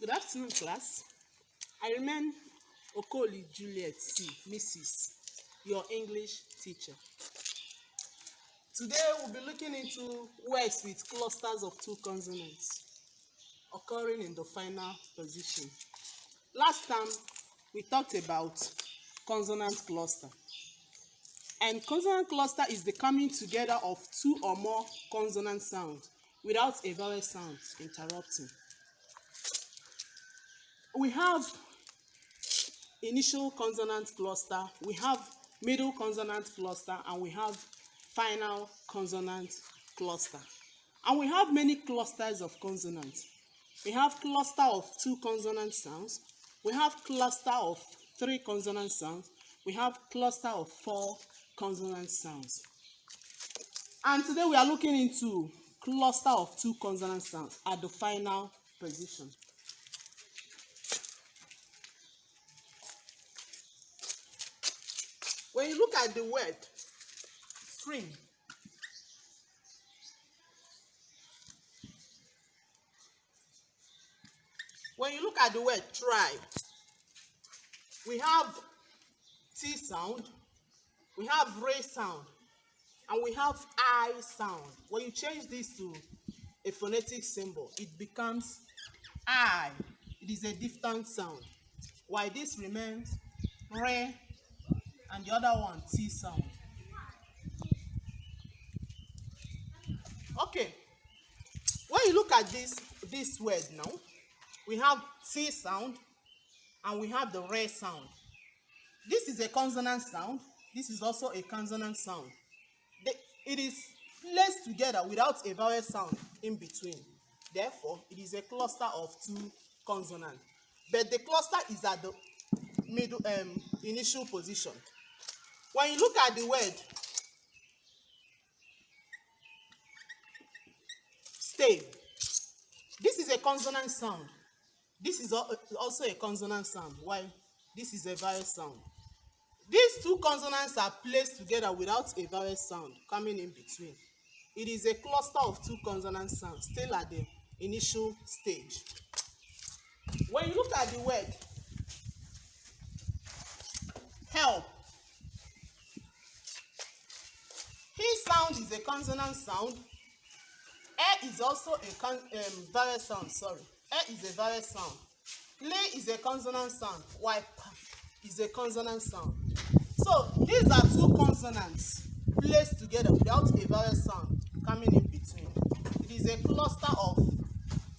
Good afternoon, class. I remain Okoli Juliet C, Mrs., your English teacher. Today we'll be looking into words with clusters of two consonants occurring in the final position. Last time we talked about consonant cluster. And consonant cluster is the coming together of two or more consonant sounds without a vowel sound interrupting. We have initial consonant cluster, we have middle consonant cluster, and we have final consonant cluster. And we have many clusters of consonants. We have cluster of two consonant sounds, we have cluster of three consonant sounds, we have cluster of four consonant sounds. And today we are looking into cluster of two consonant sounds at the final position. When you look at the word string, when you look at the word try, we have T sound, we have ray sound, and we have I sound. When you change this to a phonetic symbol, it becomes I. It is a diphthong sound. While this remains ray, and the other one T sound. Okay, when you look at this word now, we have T sound and we have the ray sound. This is a consonant sound. This is also a consonant sound. It is placed together without a vowel sound in between. Therefore, it is a cluster of two consonants. But the cluster is at the middle initial position. When you look at the word stay, this is a consonant sound. This is also a consonant sound, while this is a vowel sound. These two consonants are placed together without a vowel sound coming in between. It is a cluster of two consonant sounds, still at the initial stage. When you look at the word help, his sound is a consonant sound. Is also a vowel sound, sorry. Is a vowel sound. Play is a consonant sound, while pa is a consonant sound. So these are two consonants placed together without a vowel sound coming in between. It is a cluster of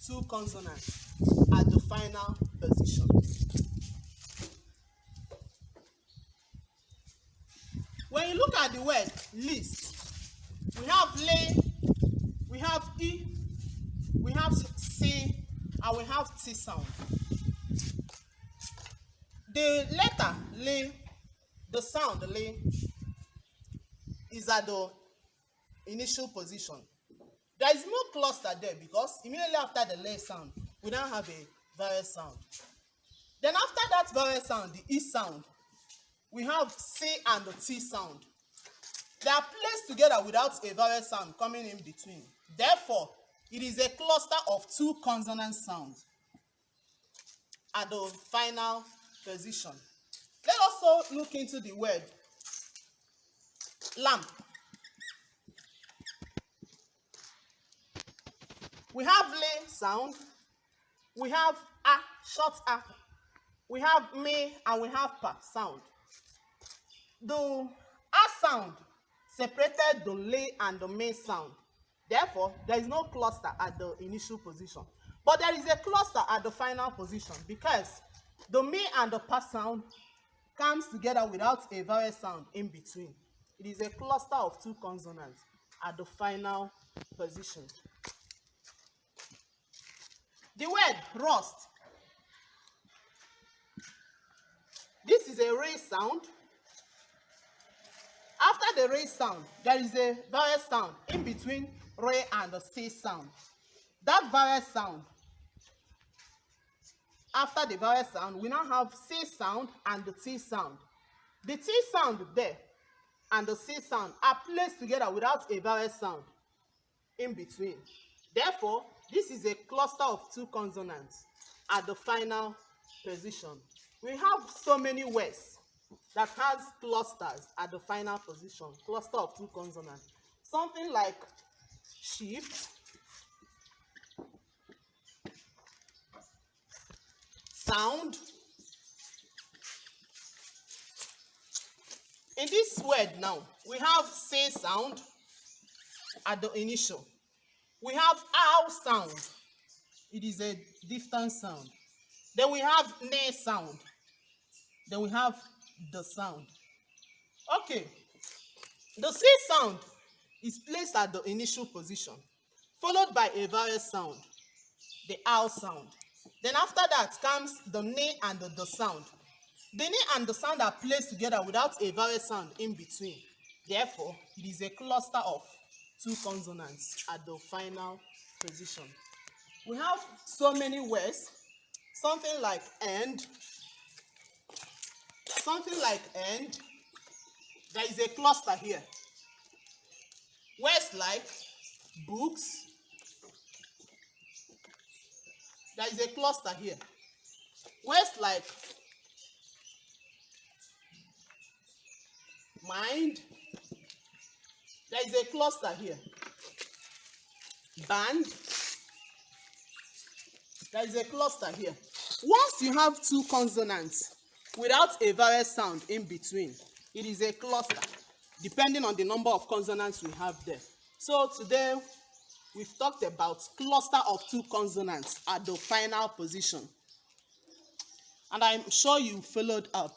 two consonants at the final position. When you look at the word list, we have lay, we have E, we have C, and we have T sound. The letter lay, the sound lay, is at the initial position. There is no cluster there because immediately after the lay sound, we now have a vowel sound. Then after that vowel sound, the E sound, we have C and the T sound. They are placed together without a vowel sound coming in between. Therefore, it is a cluster of two consonant sounds at the final position. Let us also look into the word lamp. We have lay sound, we have a, short a, we have me, and we have pa sound. The a sound separated the lay and the me sound. Therefore, there is no cluster at the initial position. But there is a cluster at the final position because the me and the pa sound comes together without a vowel sound in between. It is a cluster of two consonants at the final position. The word rust. This is a ray sound. After the ray sound, there is a vowel sound in between ray and the C sound. That vowel sound, after the vowel sound, we now have C sound and the T sound. The T sound there and the C sound are placed together without a vowel sound in between. Therefore, this is a cluster of two consonants at the final position. We have so many words that has clusters at the final position, cluster of two consonants. Something like shift, sound. In this word now, we have say sound at the initial. We have ow sound. It is a diphthong sound. Then we have ne sound. Then we have the sound. Okay. The say sound is placed at the initial position, followed by a vowel sound, the ow sound. Then after that comes the ne and the sound. The ne and the sound are placed together without a vowel sound in between. Therefore, it is a cluster of two consonants at the final position. We have so many words, something like and, there is a cluster here. Words like books, there is a cluster here. Words like mind, there is a cluster here. Band, there is a cluster here. Once you have two consonants without a vowel sound in between, it is a cluster, depending on the number of consonants we have there. So today, we've talked about cluster of two consonants at the final position. And I'm sure you followed up.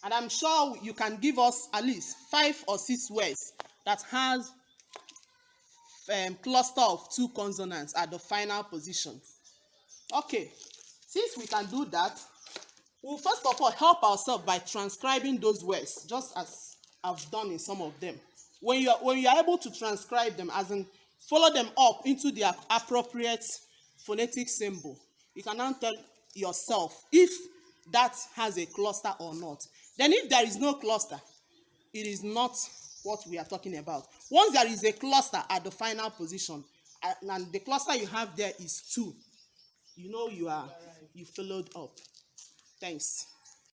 And I'm sure you can give us at least 5 or 6 words that has cluster of two consonants at the final position. Okay, since we can do that, we'll first of all help ourselves by transcribing those words, just as I've done in some of them. When you are able to transcribe them, as in follow them up into their appropriate phonetic symbol, you can now tell yourself if that has a cluster or not. Then if there is no cluster, it is not what we are talking about. Once there is a cluster at the final position, and the cluster you have there is 2, you know you followed up. Thanks.